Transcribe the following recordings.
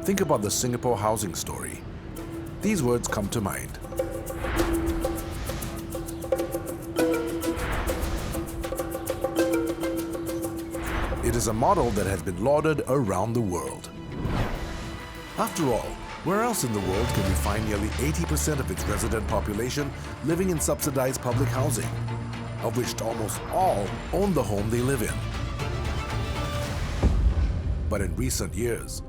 think about the Singapore housing story. These words come to mind. It is a model that has been lauded around the world. After all, where else in the world can we find nearly 80% of its resident population living in subsidized public housing, of which almost all own the home they live in? But in recent years,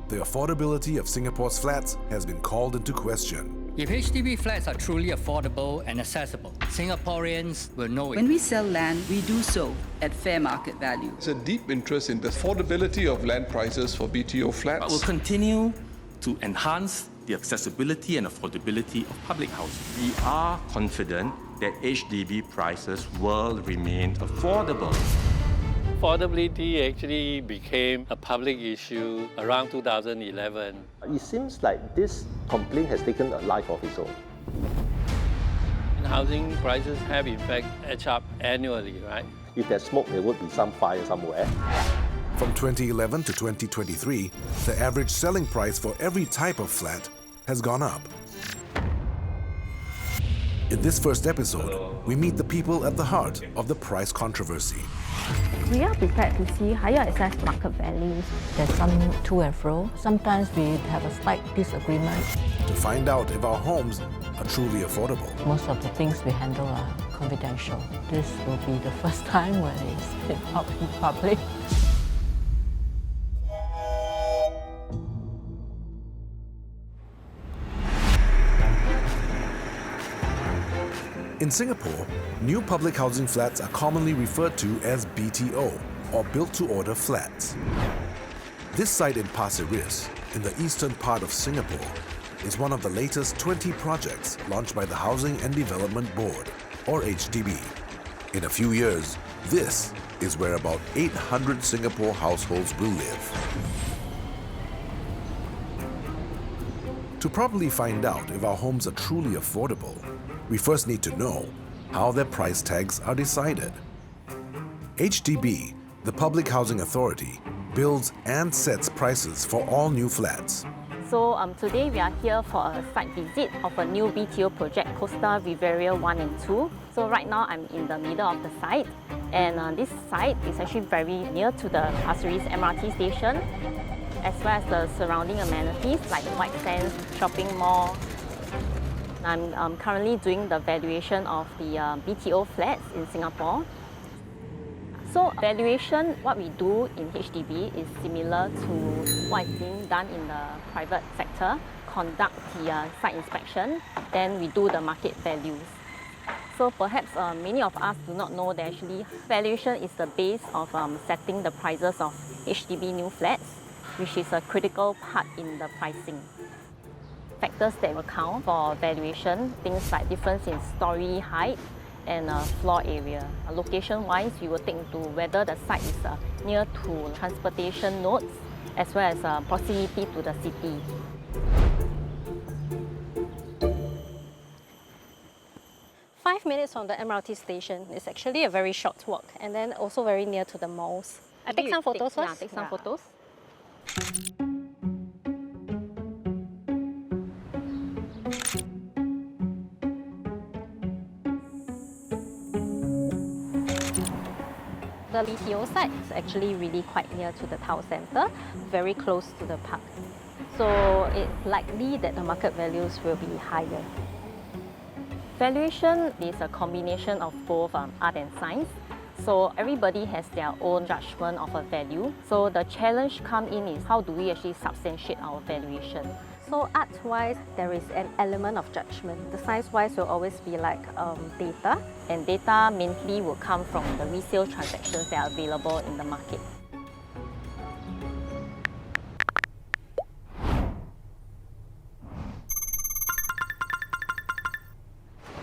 the affordability of Singapore's flats has been called into question. If HDB flats are truly affordable and accessible, Singaporeans will know it. When we sell land, we do so at fair market value. There's a deep interest in the affordability of land prices for BTO flats. But we'll continue to enhance the accessibility and affordability of public housing. We are confident that HDB prices will remain affordable. Affordability actually became a public issue around 2011. It seems like this complaint has taken a life of its own. Housing prices have in fact edged up annually, right? If there's smoke, there would be some fire somewhere. From 2011 to 2023, the average selling price for every type of flat has gone up. In this first episode, we meet the people at the heart of the price controversy. We are prepared to see higher access market values. There's some to and fro. Sometimes we have a slight disagreement. To find out if our homes are truly affordable. Most of the things we handle are confidential. This will be the first time when it's out in public. In Singapore, new public housing flats are commonly referred to as BTO, or built-to-order flats. This site in Pasir Ris, in the eastern part of Singapore, is one of the latest 20 projects launched by the Housing and Development Board, or HDB. In a few years, this is where about 800 Singapore households will live. To properly find out if our homes are truly affordable, we first need to know how their price tags are decided. HDB, the Public Housing Authority, builds and sets prices for all new flats. So today we are here for a site visit of a new BTO project, Costa Riviera 1 and 2. So right now I'm in the middle of the site, and this site is actually very near to the Pasir Ris MRT station, as well as the surrounding amenities like the White Sands shopping mall. I'm currently doing the valuation of the BTO flats in Singapore. So valuation, what we do in HDB is similar to what is being done in the private sector. Conduct the site inspection, then we do the market values. So perhaps many of us do not know that actually valuation is the base of setting the prices of HDB new flats, which is a critical part in the pricing. Factors that will count for valuation, things like difference in story height and floor area. Location-wise, we will take into whether the site is near to transportation nodes as well as proximity to the city. Five minutes from the MRT station is actually a very short walk, and then also very near to the malls. I take some photos first? Yeah, take some photos. The BTO site is actually really quite near to the town centre, very close to the park. So it's likely that the market values will be higher. Valuation is a combination of both art and science. So everybody has their own judgment of a value. So the challenge comes in is how do we actually substantiate our valuation. So art-wise, there is an element of judgment. The science-wise will always be like data. And data mainly will come from the resale transactions that are available in the market.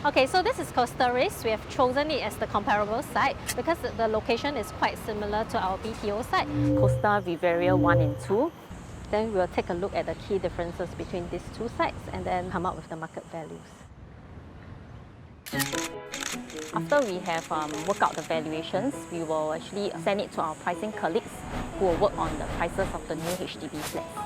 Okay, so this is Costa Ris. We have chosen it as the comparable site because the location is quite similar to our BTO site. Costa Riviera 1 and 2. Then we'll take a look at the key differences between these two sites and then come up with the market values. After we have worked out the valuations, we will actually send it to our pricing colleagues who will work on the prices of the new HDB flats.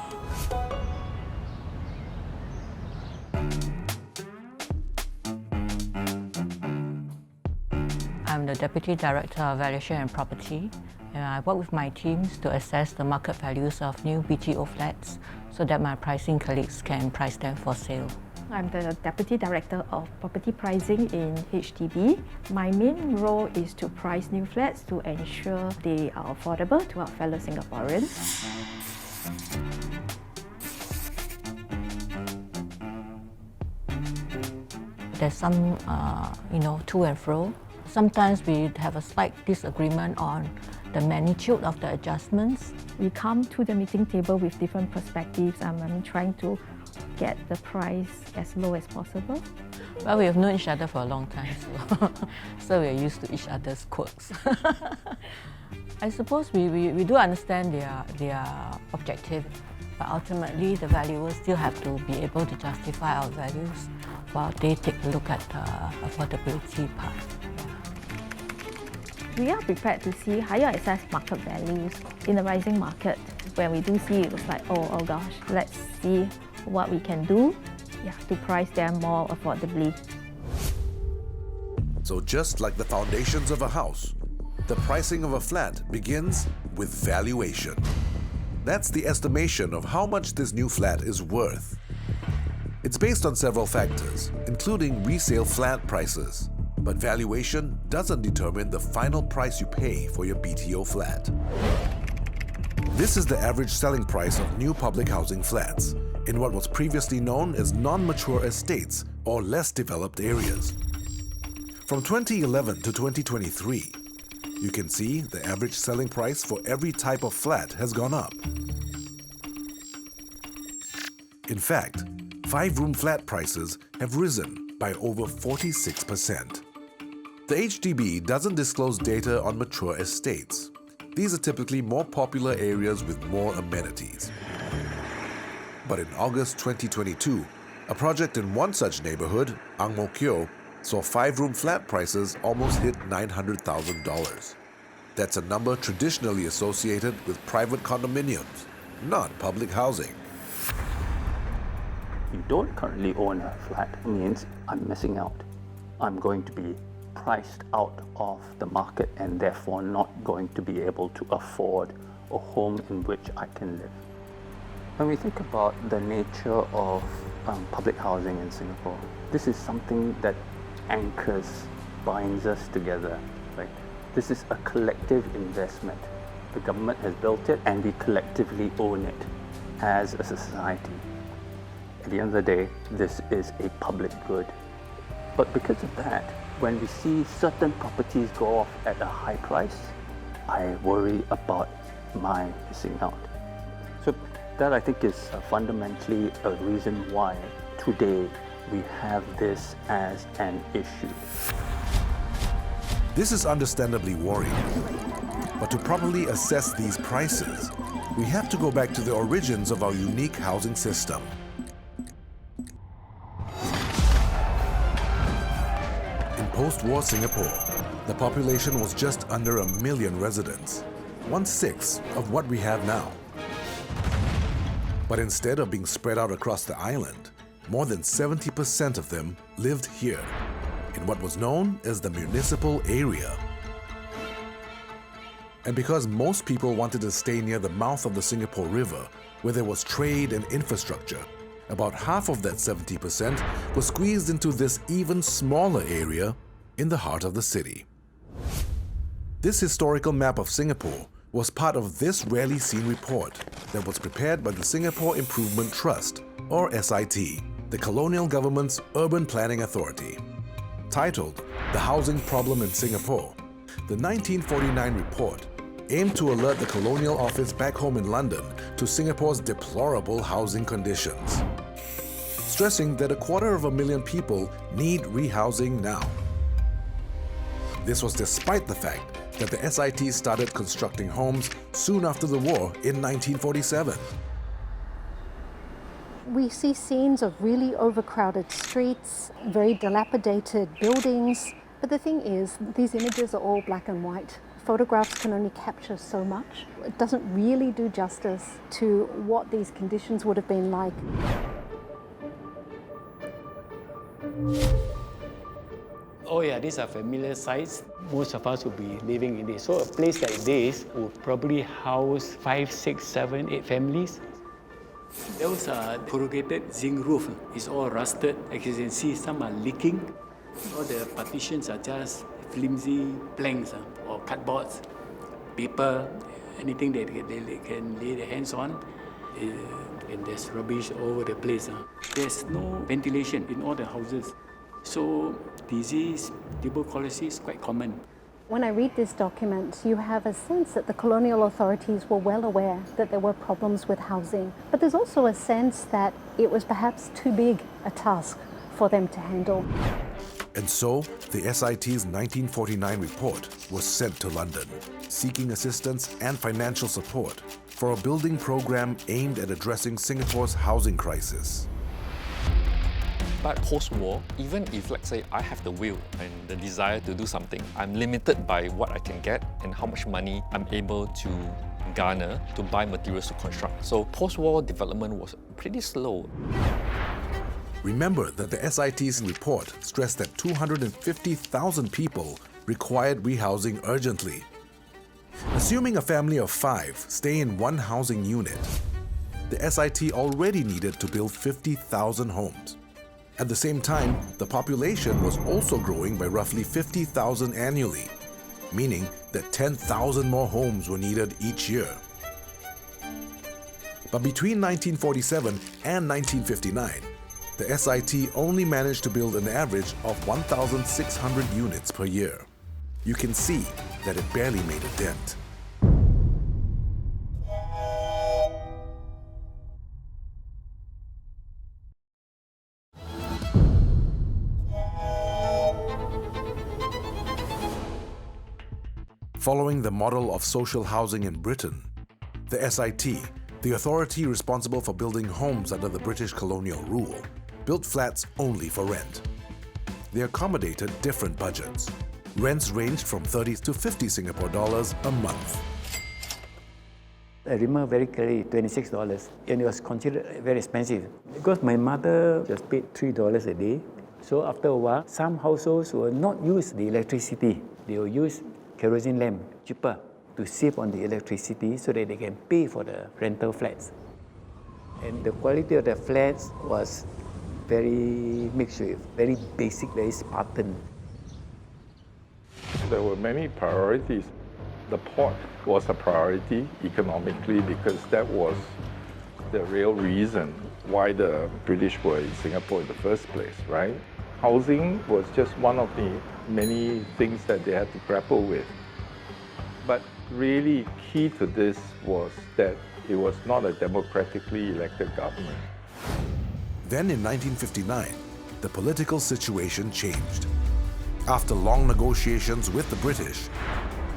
I'm the Deputy Director of Valuation and Property, and I work with my teams to assess the market values of new BTO flats so that my pricing colleagues can price them for sale. I'm the Deputy Director of Property Pricing in HDB. My main role is to price new flats to ensure they are affordable to our fellow Singaporeans. There's some, to and fro. Sometimes we have a slight disagreement on the magnitude of the adjustments. We come to the meeting table with different perspectives. I'm trying to get the price as low as possible. Well, we have known each other for a long time, so we're used to each other's quirks. I suppose we do understand their objective, but ultimately the valuers still have to be able to justify our values while they take a look at the affordability part. We are prepared to see higher assessed market values in the rising market. When we do see it, it's like, oh gosh, let's see what we can do to price them more affordably. So just like the foundations of a house, the pricing of a flat begins with valuation. That's the estimation of how much this new flat is worth. It's based on several factors, including resale flat prices. But valuation doesn't determine the final price you pay for your BTO flat. This is the average selling price of new public housing flats in what was previously known as non-mature estates or less developed areas. From 2011 to 2023, you can see the average selling price for every type of flat has gone up. In fact, 5-room flat prices have risen by over 46%. The HDB doesn't disclose data on mature estates. These are typically more popular areas with more amenities. But in August 2022, a project in one such neighborhood, Ang Mo Kio, saw 5-room flat prices almost hit $900,000. That's a number traditionally associated with private condominiums, not public housing. You don't currently own a flat means I'm missing out. I'm going to be priced out of the market and therefore not going to be able to afford a home in which I can live. When we think about the nature of public housing in Singapore, this is something that anchors, binds us together. Right? This is a collective investment. The government has built it and we collectively own it as a society. At the end of the day, this is a public good. But because of that, when we see certain properties go off at a high price, I worry about my missing out. So that I think is fundamentally a reason why today we have this as an issue. This is understandably worrying. But to properly assess these prices, we have to go back to the origins of our unique housing system. In post-war Singapore, the population was just under 1 million residents, 1/6 of what we have now. But instead of being spread out across the island, more than 70% of them lived here, in what was known as the municipal area. And because most people wanted to stay near the mouth of the Singapore River, where there was trade and infrastructure, about half of that 70% was squeezed into this even smaller area in the heart of the city. This historical map of Singapore was part of this rarely seen report that was prepared by the Singapore Improvement Trust, or SIT, the colonial government's urban planning authority. Titled The Housing Problem in Singapore, the 1949 report aimed to alert the colonial office back home in London to Singapore's deplorable housing conditions, stressing that 250,000 people need rehousing now. This was despite the fact that the SIT started constructing homes soon after the war in 1947. We see scenes of really overcrowded streets, very dilapidated buildings. But the thing is, these images are all black and white Photographs can only capture so much. It doesn't really do justice to what these conditions would have been like. Oh yeah, these are familiar sites. Most of us will be living in this. So a place like this will probably house 5, 6, 7, 8 families. Those are corrugated zinc roof. It's all rusted. As you can see, some are leaking. All the partitions are just flimsy planks or cardboards, paper, anything that they can lay their hands on. And there's rubbish all over the place. There's no ventilation in all the houses. So disease, tuberculosis is quite common. When I read this document, you have a sense that the colonial authorities were well aware that there were problems with housing, but there's also a sense that it was perhaps too big a task for them to handle. And so, the SIT's 1949 report was sent to London, seeking assistance and financial support for a building program aimed at addressing Singapore's housing crisis. But post-war, even if, let's say, I have the will and the desire to do something, I'm limited by what I can get and how much money I'm able to garner to buy materials to construct. So post-war development was pretty slow. Remember that the SIT's report stressed that 250,000 people required rehousing urgently. Assuming a family of 5 stay in one housing unit, the SIT already needed to build 50,000 homes. At the same time, the population was also growing by roughly 50,000 annually, meaning that 10,000 more homes were needed each year. But between 1947 and 1959, the SIT only managed to build an average of 1,600 units per year. You can see that it barely made a dent. Following the model of social housing in Britain, the SIT, the authority responsible for building homes under the British colonial rule, built flats only for rent. They accommodated different budgets. Rents ranged from 30 to 50 Singapore dollars a month. I remember very clearly $26, and it was considered very expensive because my mother just paid $3 a day. So after a while, some households will not use the electricity. They will use kerosene lamp, cheaper, to save on the electricity so that they can pay for the rental flats. And the quality of the flats was very mixed with, very basic, very Spartan. There were many priorities. The port was a priority economically because that was the real reason why the British were in Singapore in the first place, right? Housing was just one of the many things that they had to grapple with. But really key to this was that it was not a democratically elected government. Then in 1959, the political situation changed. After long negotiations with the British,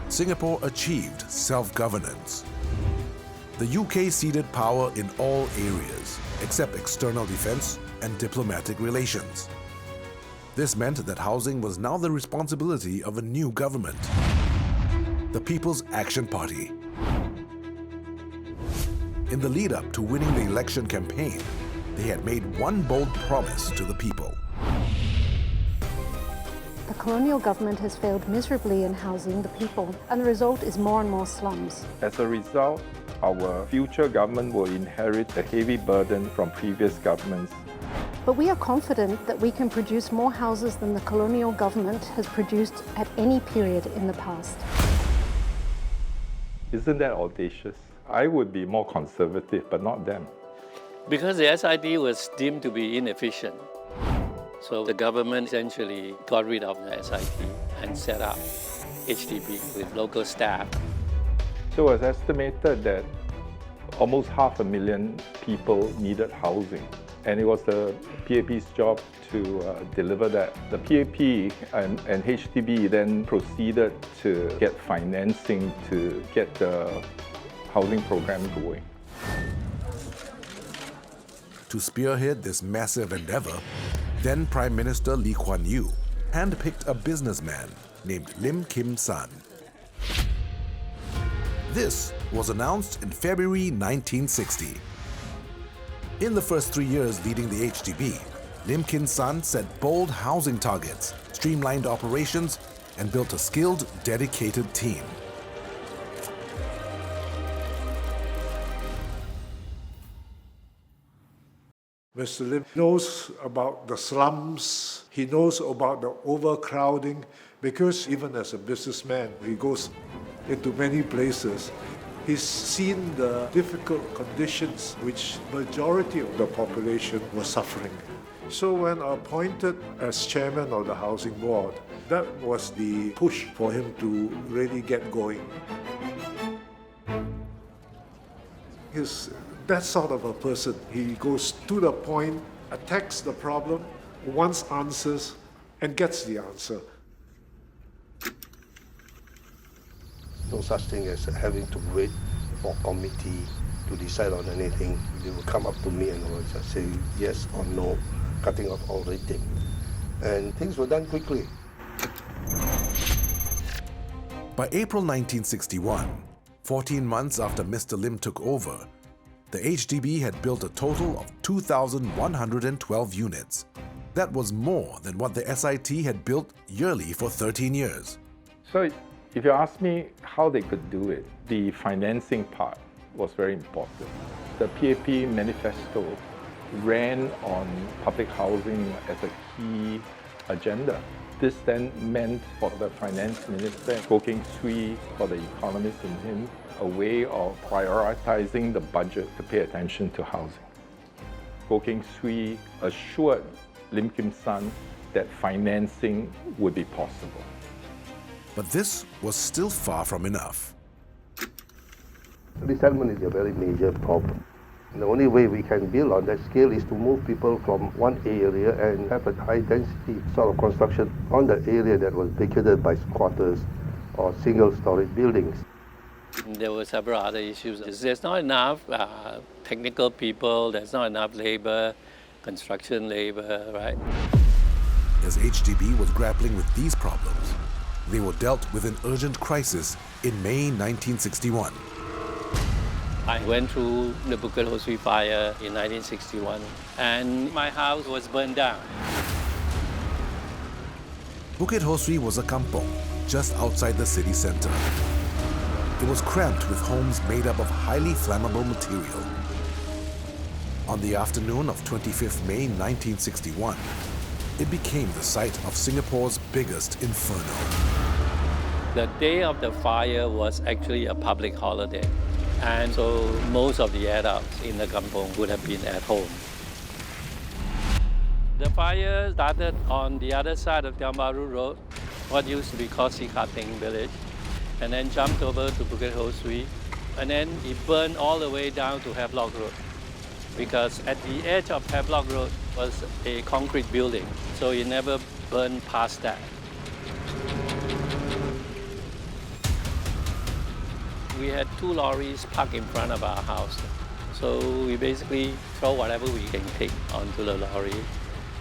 Singapore achieved self-governance. The UK ceded power in all areas, except external defense and diplomatic relations. This meant that housing was now the responsibility of a new government, the People's Action Party. In the lead-up to winning the election campaign, they had made one bold promise to the people. The colonial government has failed miserably in housing the people, and the result is more and more slums. As a result, our future government will inherit a heavy burden from previous governments. But we are confident that we can produce more houses than the colonial government has produced at any period in the past. Isn't that audacious? I would be more conservative, but not them. Because the SIT was deemed to be inefficient. So the government essentially got rid of the SIT and set up HDB with local staff. So it was estimated that almost 500,000 people needed housing. And it was the PAP's job to deliver that. The PAP and HDB then proceeded to get financing to get the housing program going. To spearhead this massive endeavor, then Prime Minister Lee Kuan Yew handpicked a businessman named Lim Kim San. This was announced in February 1960. In the first 3 years leading the HDB, Lim Kim San set bold housing targets, streamlined operations, and built a skilled, dedicated team. Mr. Lim knows about the slums, he knows about the overcrowding, because even as a businessman, he goes into many places. He's seen the difficult conditions which majority of the population were suffering. So when appointed as chairman of the housing board, that was the push for him to really get going. He's that sort of a person. He goes to the point, attacks the problem, wants answers, and gets the answer. No such thing as having to wait for committee to decide on anything. They will come up to me and will just say yes or no, cutting off all red tape. And things were done quickly. By April 1961, 14 months after Mr. Lim took over, the HDB had built a total of 2,112 units. That was more than what the SIT had built yearly for 13 years. So if you ask me how they could do it, the financing part was very important. The PAP manifesto ran on public housing as a key agenda. This then meant for the finance minister, Goh Keng Swee, for the economist in him, a way of prioritizing the budget to pay attention to housing. Goh Keng Swee assured Lim Kim San that financing would be possible. But this was still far from enough. Resettlement is a very major problem. And the only way we can build on that scale is to move people from one area and have a high density sort of construction on the area that was vacated by squatters or single-story buildings. There were several other issues. There's not enough technical people, there's not enough labor, construction labor, right? As HDB was grappling with these problems, they were dealt with an urgent crisis in May 1961. I went through the Bukit Ho Swee fire in 1961, and my house was burned down. Bukit Ho Swee was a kampong just outside the city center. It was cramped with homes made up of highly flammable material. On the afternoon of 25th May 1961, it became the site of Singapore's biggest inferno. The day of the fire was actually a public holiday, and so most of the adults in the kampong would have been at home. The fire started on the other side of Tiong Bahru Road, what used to be called Sikating Village, and then jumped over to Bukit Ho Swee, and then it burned all the way down to Havelock Road, because at the edge of Havelock Road was a concrete building, so it never burned past that. We had 2 lorries parked in front of our house, so we basically throw whatever we can take onto the lorry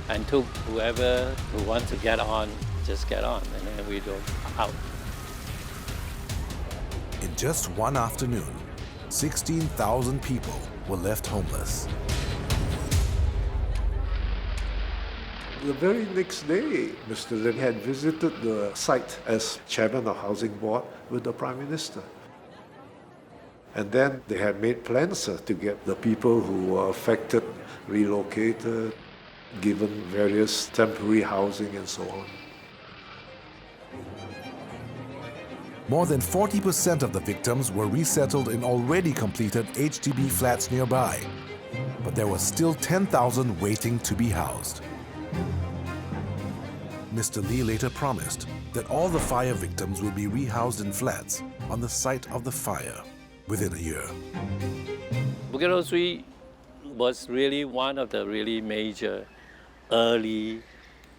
and took whoever who wants to get on, just get on, and then we drove out. In just one afternoon, 16,000 people were left homeless. The very next day, Mr. Lim had visited the site as chairman of Housing Board with the Prime Minister. And then they had made plans to get the people who were affected relocated, given various temporary housing and so on. More than 40% of the victims were resettled in already completed HDB flats nearby, but there were still 10,000 waiting to be housed. Mr. Lee later promised that all the fire victims will be rehoused in flats on the site of the fire within a year. Bukit Ho Swee was really one of the really major early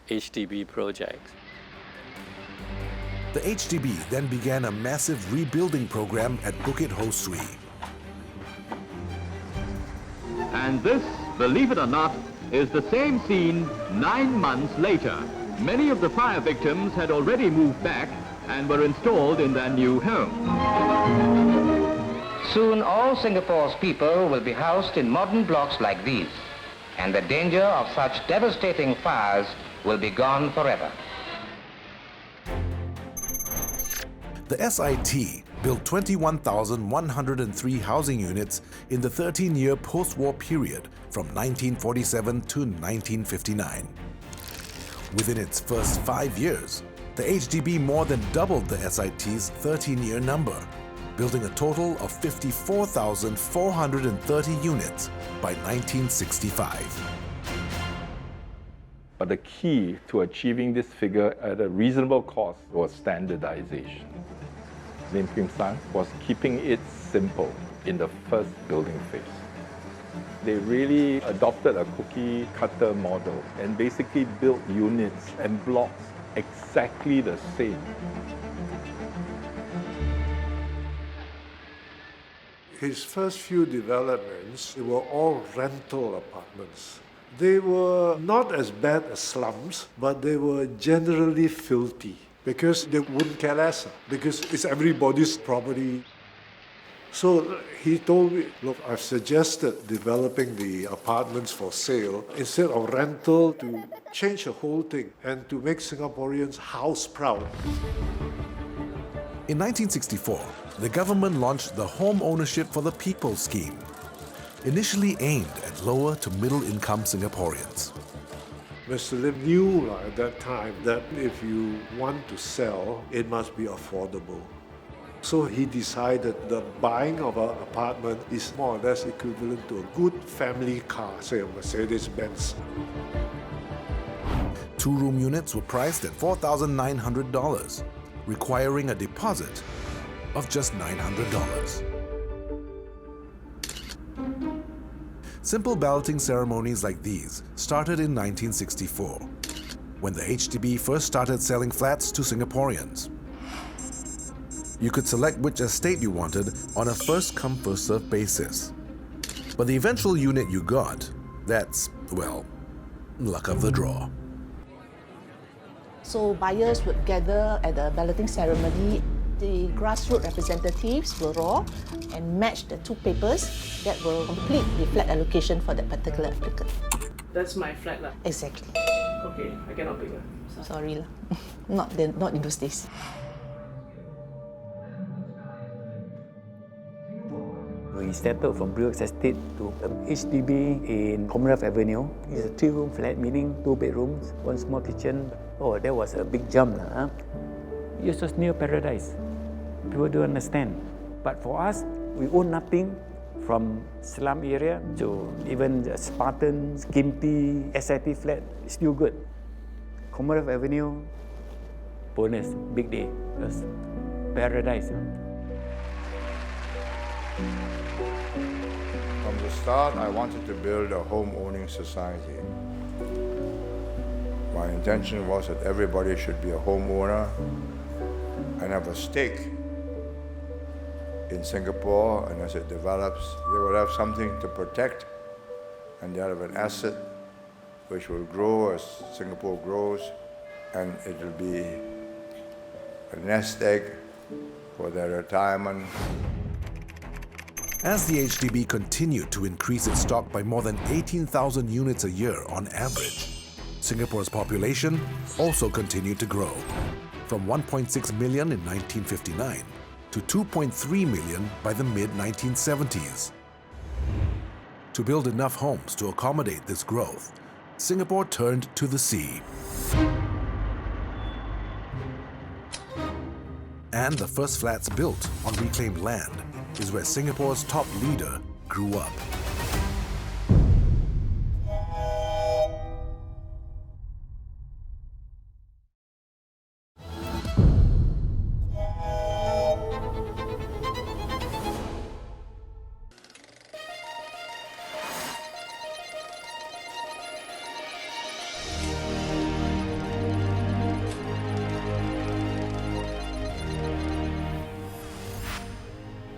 HDB projects. The HDB then began a massive rebuilding program at Bukit Ho Swee. And this, believe it or not, is the same scene 9 months later. Many of the fire victims had already moved back and were installed in their new home. Soon all Singapore's people will be housed in modern blocks like these, and the danger of such devastating fires will be gone forever. The SIT built 21,103 housing units in the 13-year post-war period from 1947 to 1959. Within its first 5 years, the HDB more than doubled the SIT's 13-year number, building a total of 54,430 units by 1965. But the key to achieving this figure at a reasonable cost was standardization. Lim Kim Sang was keeping it simple in the first building phase. They really adopted a cookie cutter model and basically built units and blocks exactly the same. His first few developments, they were all rental apartments. They were not as bad as slums, but they were generally filthy because they wouldn't care less, because it's everybody's property. So he told me, look, I've suggested developing the apartments for sale instead of rental, to change the whole thing and to make Singaporeans house proud. In 1964, the government launched the Home Ownership for the People scheme, initially aimed at lower to middle-income Singaporeans. Mr. Lim knew at that time that if you want to sell, it must be affordable. So he decided the buying of an apartment is more or less equivalent to a good family car, say a Mercedes-Benz. Two-room units were priced at $4,900, requiring a deposit of just $900. Simple balloting ceremonies like these started in 1964, when the HDB first started selling flats to Singaporeans. You could select which estate you wanted on a first-come, first-served basis. But the eventual unit you got, that's, well, luck of the draw. So buyers would gather at the balloting ceremony. The grassroots representatives will draw and match the two papers that will complete the flat allocation for that particular applicant. That's my flat lah. Exactly. Okay, I cannot pick. Sorry lah. Not in those days. We settled from Briox Estate to HDB in Commonwealth Avenue. It's a 3-room flat, meaning 2 bedrooms, 1 small kitchen. Oh, that was a big jump. Huh? It was near paradise. People don't understand. But for us, we own nothing from slum area to even the Spartan, skimpy, SIT flat. It's still good. Commonwealth Avenue, bonus, big day. It was paradise. From the start, I wanted to build a home-owning society. My intention was that everybody should be a homeowner and have a stake in Singapore, and as it develops, they will have something to protect, and they'll have an asset which will grow as Singapore grows, and it will be a nest egg for their retirement. As the HDB continued to increase its stock by more than 18,000 units a year on average, Singapore's population also continued to grow, from 1.6 million in 1959 to 2.3 million by the mid-1970s. To build enough homes to accommodate this growth, Singapore turned to the sea. And the first flats built on reclaimed land is where Singapore's top leader grew up.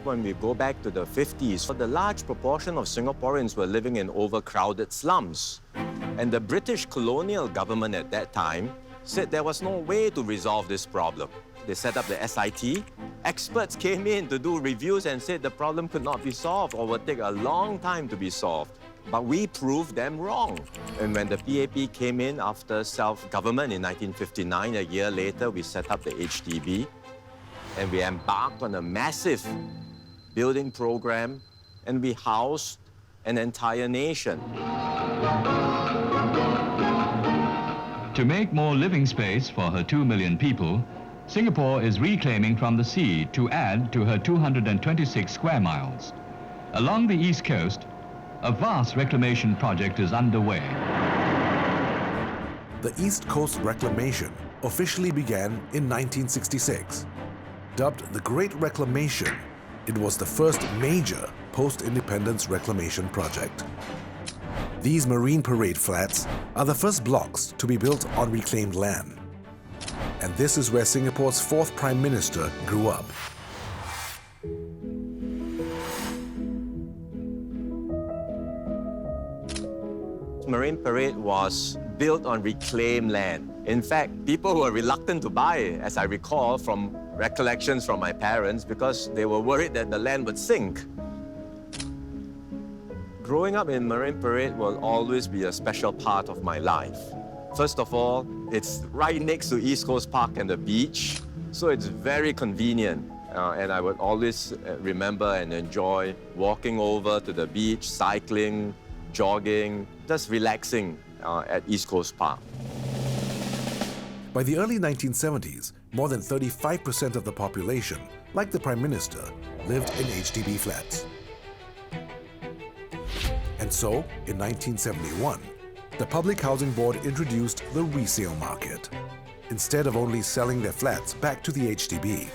When we go back to the 50s, the large proportion of Singaporeans were living in overcrowded slums. And the British colonial government at that time said there was no way to resolve this problem. They set up the SIT. Experts came in to do reviews and said the problem could not be solved or would take a long time to be solved. But we proved them wrong. And when the PAP came in after self-government in 1959, a year later, we set up the HDB. And we embarked on a massive building program, and we housed an entire nation. To make more living space for her 2 million people, Singapore is reclaiming from the sea to add to her 226 square miles. Along the east coast, a vast reclamation project is underway. The East Coast Reclamation officially began in 1966. Dubbed the Great Reclamation, it was the first major post-independence reclamation project. These Marine Parade flats are the first blocks to be built on reclaimed land. And this is where Singapore's fourth Prime Minister grew up. Marine Parade was built on reclaimed land. In fact, people were reluctant to buy it, as I recall from recollections from my parents, because they were worried that the land would sink. Growing up in Marine Parade will always be a special part of my life. First of all, it's right next to East Coast Park and the beach, so it's very convenient. And I would always remember and enjoy walking over to the beach, cycling, jogging, just relaxing at East Coast Park. By the early 1970s, more than 35% of the population, like the Prime Minister, lived in HDB flats. And so, in 1971, the Public Housing Board introduced the resale market. Instead of only selling their flats back to the HDB,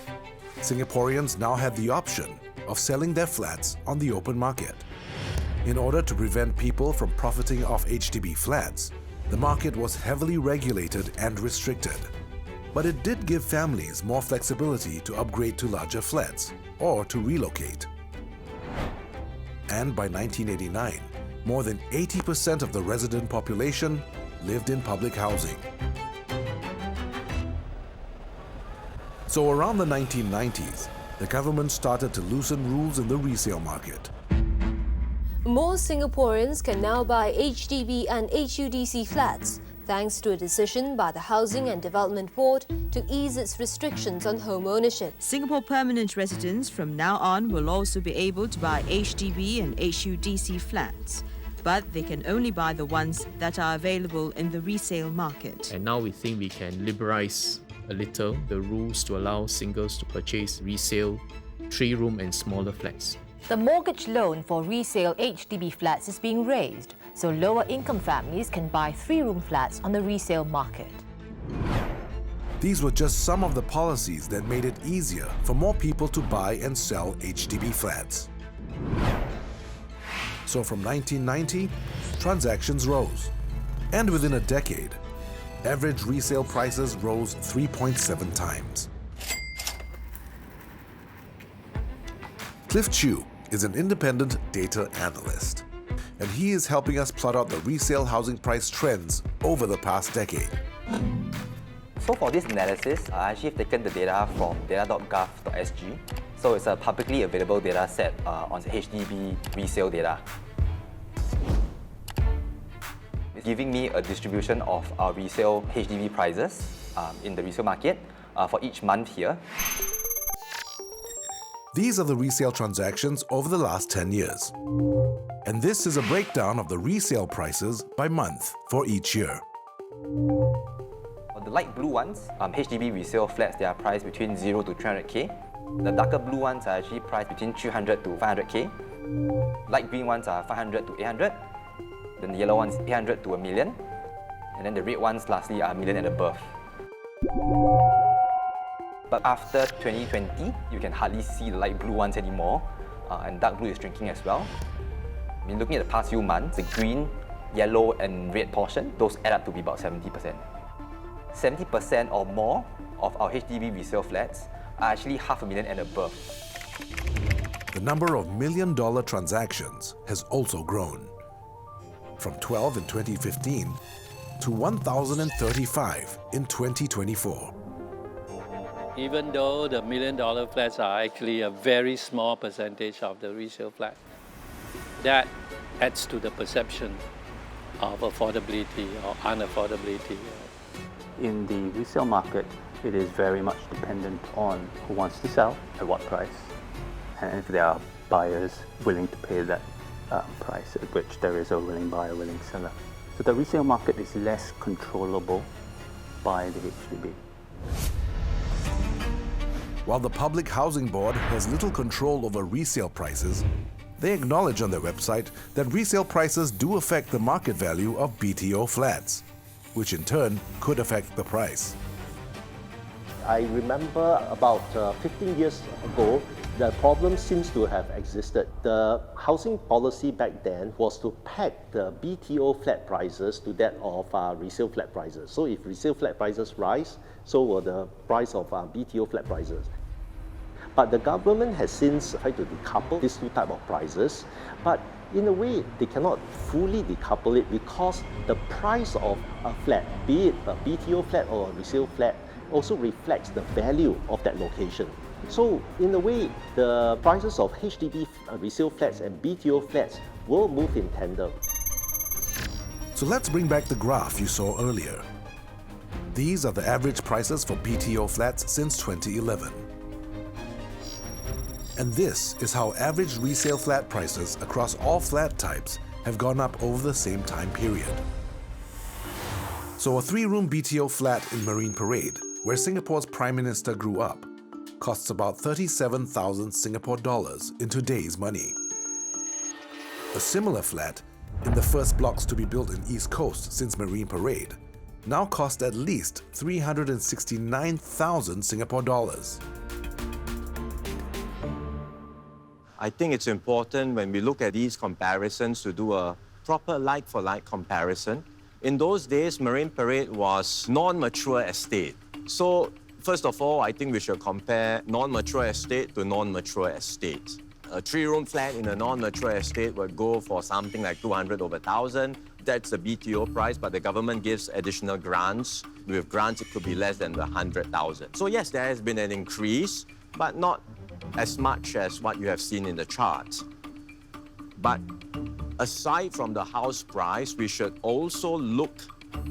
Singaporeans now had the option of selling their flats on the open market. In order to prevent people from profiting off HDB flats, the market was heavily regulated and restricted. But it did give families more flexibility to upgrade to larger flats or to relocate. And by 1989, more than 80% of the resident population lived in public housing. So around the 1990s, the government started to loosen rules in the resale market. More Singaporeans can now buy HDB and HUDC flats, thanks to a decision by the Housing and Development Board to ease its restrictions on home ownership. Singapore permanent residents from now on will also be able to buy HDB and HUDC flats, but they can only buy the ones that are available in the resale market. And now we think we can liberalize a little the rules to allow singles to purchase resale 3-room and smaller flats. The mortgage loan for resale HDB flats is being raised, so lower income families can buy 3-room flats on the resale market. These were just some of the policies that made it easier for more people to buy and sell HDB flats. So from 1990, transactions rose. And within a decade, average resale prices rose 3.7 times. Cliff Chu is an independent data analyst, and he is helping us plot out the resale housing price trends over the past decade. So for this analysis, I actually have taken the data from data.gov.sg. So it's a publicly available data set on the HDB resale data. It's giving me a distribution of our resale HDB prices in the resale market for each month here. These are the resale transactions over the last 10 years. And this is a breakdown of the resale prices by month for each year. The light blue ones, HDB resale flats, they are priced between 0 to 300k. The darker blue ones are actually priced between 300 to 500k. Light green ones are 500 to 800. Then the yellow ones, 800 to $1 million. And then the red ones, lastly, are $1 million and above. But after 2020, you can hardly see the light blue ones anymore, and dark blue is shrinking as well. I mean, looking at the past few months, the green, yellow, and red portion, those add up to be about 70%. 70% or more of our HDB resale flats are actually $500,000 and above. The number of million-dollar transactions has also grown, from 12 in 2015 to 1,035 in 2024. even though the $1 million flats are actually a very small percentage of the resale flat. That adds to the perception of affordability or unaffordability. In the resale market, it is very much dependent on who wants to sell, at what price, and if there are buyers willing to pay that price at which there is a willing buyer, willing seller. So the resale market is less controllable by the HDB. While the Public Housing Board has little control over resale prices, they acknowledge on their website that resale prices do affect the market value of BTO flats, which in turn could affect the price. I remember about 15 years ago, the problem seems to have existed. The housing policy back then was to peg the BTO flat prices to that of resale flat prices. So if resale flat prices rise, so will the price of BTO flat prices. But the government has since tried to decouple these two types of prices, but in a way, they cannot fully decouple it because the price of a flat, be it a BTO flat or a resale flat, also reflects the value of that location. So, in a way, the prices of HDB resale flats and BTO flats will move in tandem. So let's bring back the graph you saw earlier. These are the average prices for BTO flats since 2011. And this is how average resale flat prices across all flat types have gone up over the same time period. So a 3-room BTO flat in Marine Parade, where Singapore's Prime Minister grew up, costs about 37,000 Singapore dollars in today's money. A similar flat in the first blocks to be built in East Coast since Marine Parade now cost at least 369,000 Singapore dollars. I think it's important when we look at these comparisons to do a proper like-for-like comparison. In those days, Marine Parade was non-mature estate. So, first of all, I think we should compare non-mature estate to non-mature estate. A 3-room flat in a non-mature estate would go for something like 200 over 1,000. That's the BTO price, but the government gives additional grants. With grants, it could be less than the 100,000. So yes, there has been an increase, but not as much as what you have seen in the chart. But aside from the house price, we should also look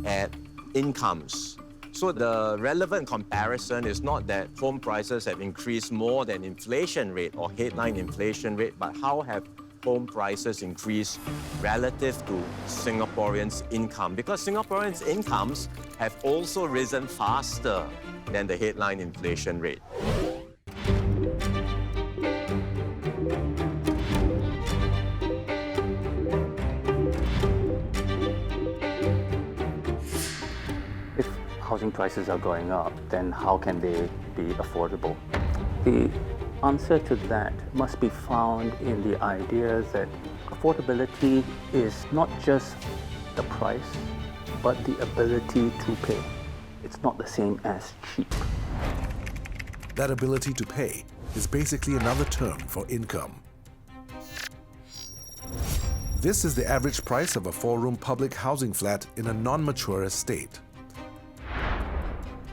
at incomes. So the relevant comparison is not that home prices have increased more than inflation rate or headline inflation rate, but how have home prices increased relative to Singaporeans' income? Because Singaporeans' incomes have also risen faster than the headline inflation rate. Housing prices are going up, then how can they be affordable? The answer to that must be found in the idea that affordability is not just the price, but the ability to pay. It's not the same as cheap. That ability to pay is basically another term for income. This is the average price of a 4-room public housing flat in a non-mature estate.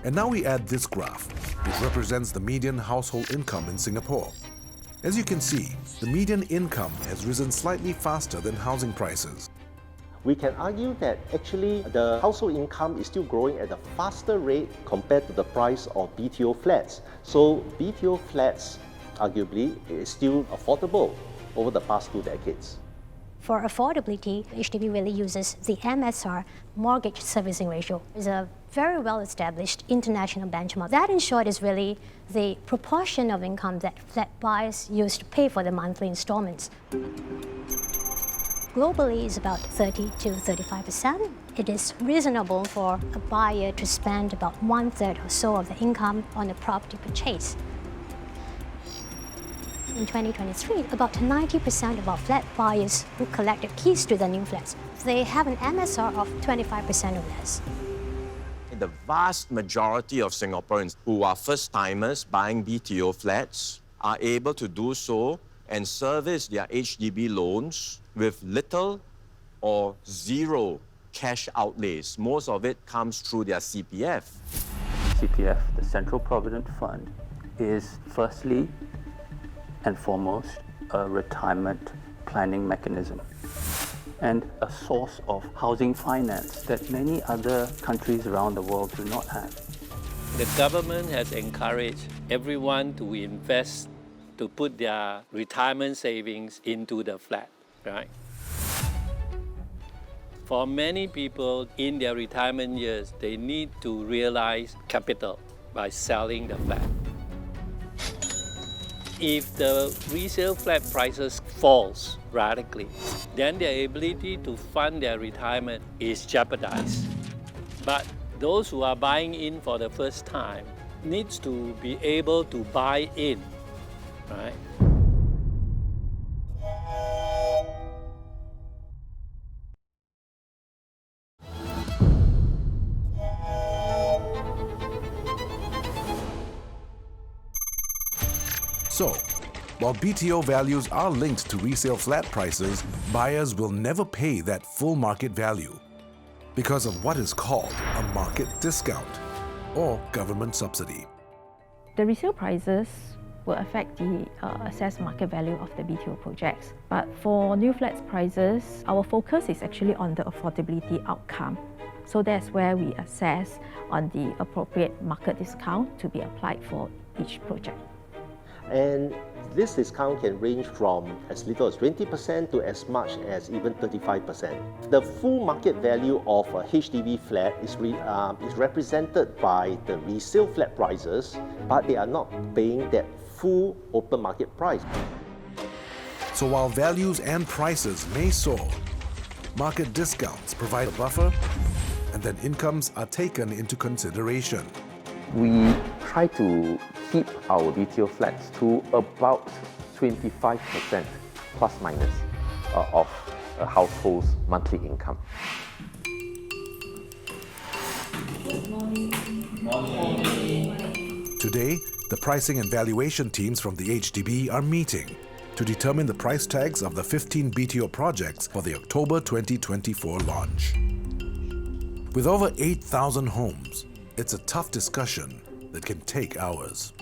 And now we add this graph, which represents the median household income in Singapore. As you can see, the median income has risen slightly faster than housing prices. We can argue that actually the household income is still growing at a faster rate compared to the price of BTO flats. So BTO flats, arguably, is still affordable over the past 2 decades. For affordability, HDB really uses the MSR, mortgage servicing ratio. It's a very well-established international benchmark. That, in short, is really the proportion of income that flat buyers use to pay for the monthly installments. Globally, it's about 30 to 35%. It is reasonable for a buyer to spend about 1/3 or so of the income on a property purchase. In 2023, about 90% of our flat buyers who collected keys to the new flats, they have an MSR of 25% or less. The vast majority of Singaporeans who are first-timers buying BTO flats are able to do so and service their HDB loans with little or zero cash outlays. Most of it comes through their CPF. CPF, the Central Provident Fund, is firstly and foremost a retirement planning mechanism and a source of housing finance that many other countries around the world do not have. The government has encouraged everyone to invest, to put their retirement savings into the flat, right? For many people in their retirement years, they need to realize capital by selling the flat. If the resale flat prices falls radically, then their ability to fund their retirement is jeopardized. But those who are buying in for the first time needs to be able to buy in, right? So, while BTO values are linked to resale flat prices, buyers will never pay that full market value because of what is called a market discount or government subsidy. The resale prices will affect the assessed market value of the BTO projects. But for new flats prices, our focus is actually on the affordability outcome. So that's where we assess on the appropriate market discount to be applied for each project. And this discount can range from as little as 20% to as much as even 35%. The full market value of a HDB flat is represented by the resale flat prices, but they are not paying that full open market price. So while values and prices may soar, market discounts provide a buffer, and then incomes are taken into consideration. We try to keep our BTO flats to about 25% plus minus of a household's monthly income. Today, the pricing and valuation teams from the HDB are meeting to determine the price tags of the 15 BTO projects for the October 2024 launch. With over 8,000 homes, it's a tough discussion that can take hours.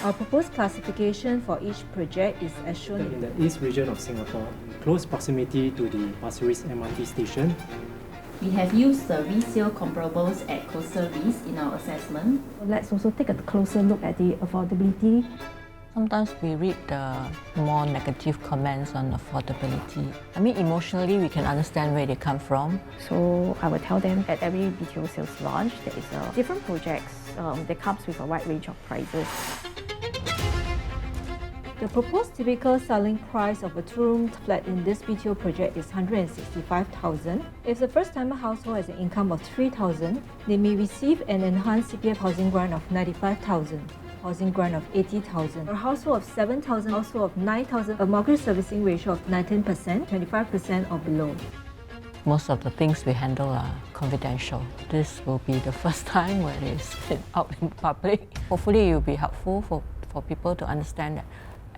Our proposed classification for each project is as shown in the east region of Singapore, close proximity to the Pasir Ris MRT station. We have used the resale comparables at coastal East in our assessment. Let's also take a closer look at the affordability. Sometimes we read the more negative comments on affordability. I mean, emotionally, we can understand where they come from. So I will tell them at every BTO sales launch, there is different projects that comes with a wide range of prices. The proposed typical selling price of a two-room flat in this BTO project is $165,000. If the first-timer household has an income of $3,000, they may receive an enhanced CPF housing grant of $95,000. Housing grant of $80,000, a household of $7,000, household of $9,000, a mortgage servicing ratio of 19%, 25% or below. Most of the things we handle are confidential. This will be the first time when it's out in public. Hopefully it will be helpful for people to understand that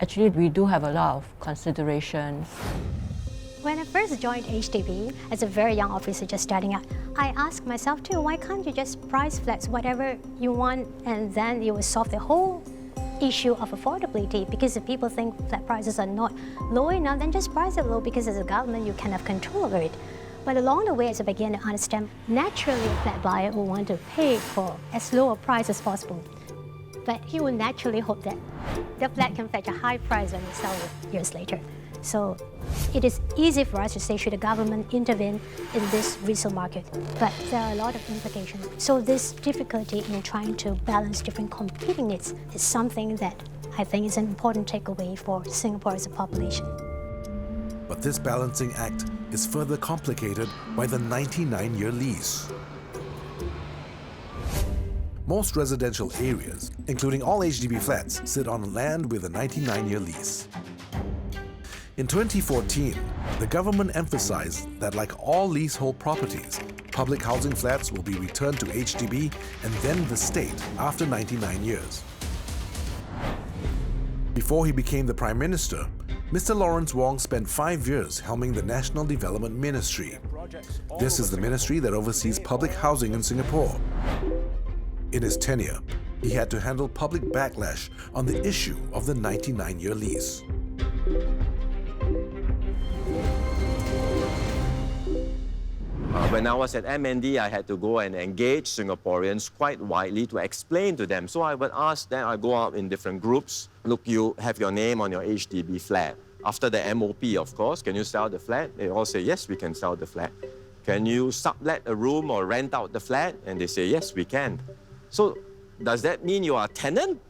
actually we do have a lot of considerations. When I first joined HDB, as a very young officer just starting out, I asked myself too, why can't you just price flats whatever you want and then you will solve the whole issue of affordability? Because if people think flat prices are not low enough, then just price it low because as a government you can have control over it. But along the way, as I began to understand, naturally a flat buyer will want to pay for as low a price as possible. But he will naturally hope that the flat can fetch a high price when we sell it years later. So it is easy for us to say, should the government intervene in this resale market? But there are a lot of implications. So this difficulty in trying to balance different competing needs is something that I think is an important takeaway for Singapore as a population. But this balancing act is further complicated by the 99-year lease. Most residential areas, including all HDB flats, sit on land with a 99-year lease. In 2014, the government emphasized that like all leasehold properties, public housing flats will be returned to HDB and then the state after 99 years. Before he became the Prime Minister, Mr. Lawrence Wong spent 5 years helming the National Development Ministry. This is the ministry that oversees public housing in Singapore. In his tenure, he had to handle public backlash on the issue of the 99-year lease. When I was at MND, I had to go and engage Singaporeans quite widely to explain to them. So I would ask them, I go out in different groups, look, you have your name on your HDB flat. After the MOP, of course, can you sell the flat? They all say, yes, we can sell the flat. Can you sublet a room or rent out the flat? And they say, yes, we can. So does that mean you are a tenant?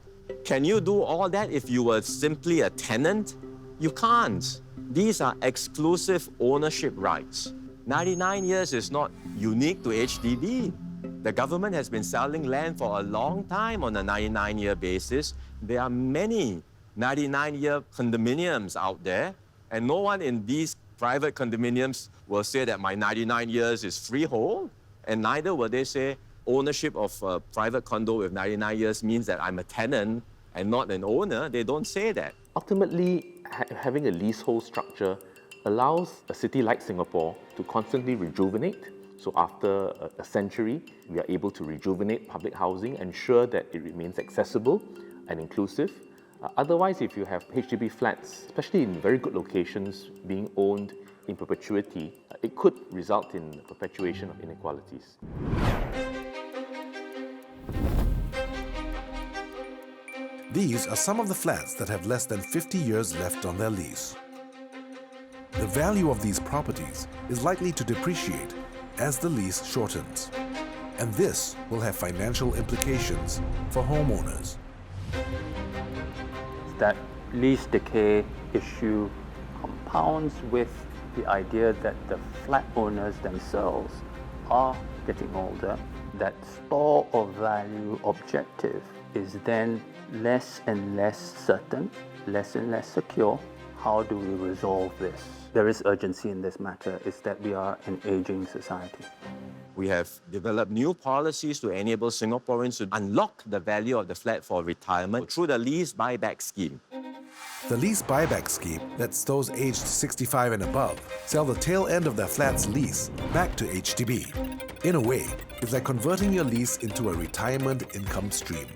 Can you do all that if you were simply a tenant? You can't. These are exclusive ownership rights. 99 years is not unique to HDB. The government has been selling land for a long time on a 99-year basis. There are many 99-year condominiums out there, and no one in these private condominiums will say that my 99 years is freehold, and neither will they say ownership of a private condo with 99 years means that I'm a tenant and not an owner. They don't say that. Ultimately, having a leasehold structure allows a city like Singapore to constantly rejuvenate. So after a century, we are able to rejuvenate public housing, ensure that it remains accessible and inclusive. Otherwise, if you have HDB flats, especially in very good locations, being owned in perpetuity, it could result in the perpetuation of inequalities. These are some of the flats that have less than 50 years left on their lease. The value of these properties is likely to depreciate as the lease shortens, and this will have financial implications for homeowners. That lease decay issue compounds with the idea that the flat owners themselves are getting older. That store of value objective is then less and less certain, less and less secure. How do we resolve this? There is urgency in this matter, is that we are an aging society. We have developed new policies to enable Singaporeans to unlock the value of the flat for retirement through the lease buyback scheme. The lease buyback scheme lets those aged 65 and above sell the tail end of their flat's lease back to HDB. In a way, it's like converting your lease into a retirement income stream.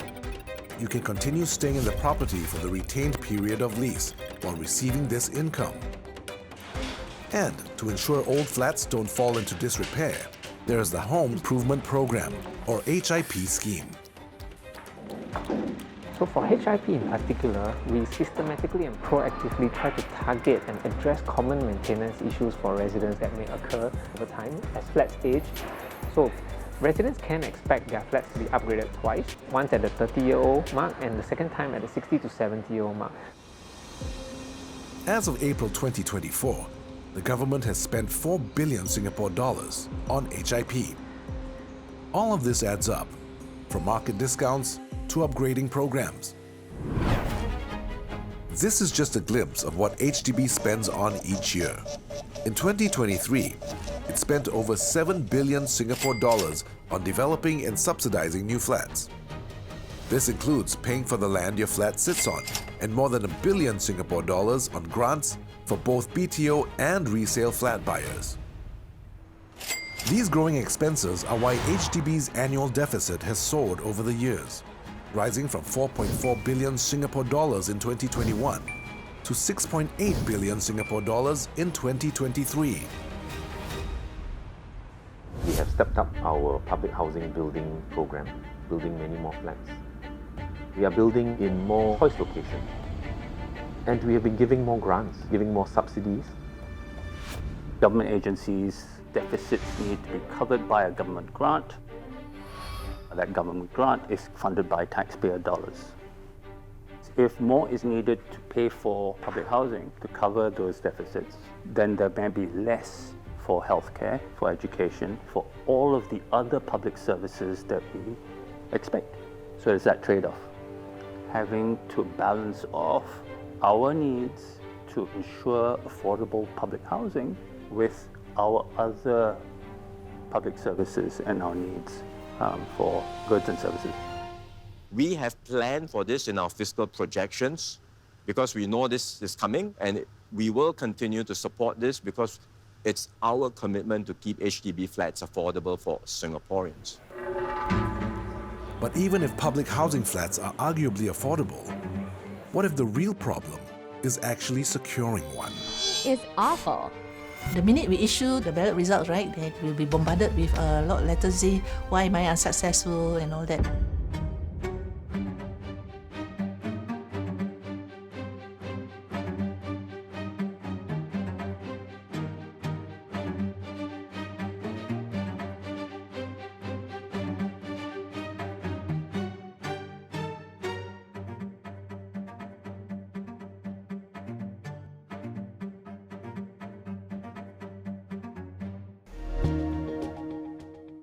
You can continue staying in the property for the retained period of lease while receiving this income. And to ensure old flats don't fall into disrepair, there is the Home Improvement Program, or HIP scheme. So for HIP in particular, we systematically and proactively try to target and address common maintenance issues for residents that may occur over time as flats age. So residents can expect their flats to be upgraded twice, once at the 30-year-old mark and the second time at the 60 to 70-year-old mark. As of April 2024, the government has spent 4 billion Singapore dollars on HIP. All of this adds up, from market discounts to upgrading programs. This is just a glimpse of what HDB spends on each year. In 2023, it spent over 7 billion Singapore dollars on developing and subsidizing new flats. This includes paying for the land your flat sits on and more than 1 billion Singapore dollars on grants for both BTO and resale flat buyers. These growing expenses are why HDB's annual deficit has soared over the years, rising from 4.4 billion Singapore dollars in 2021 to 6.8 billion Singapore dollars in 2023. We have stepped up our public housing building program, building many more flats. We are building in more choice locations. And we have been giving more grants, giving more subsidies. Government agencies' deficits need to be covered by a government grant. That government grant is funded by taxpayer dollars. If more is needed to pay for public housing to cover those deficits, then there may be less for healthcare, for education, for all of the other public services that we expect. So there's that trade-off. Having to balance off our needs to ensure affordable public housing with our other public services and our needs for goods and services. We have planned for this in our fiscal projections because we know this is coming, and we will continue to support this because it's our commitment to keep HDB flats affordable for Singaporeans. But even if public housing flats are arguably affordable, what if the real problem is actually securing one? It's awful. The minute we issue the ballot results, right, they will be bombarded with a lot of letters saying, why am I unsuccessful and all that.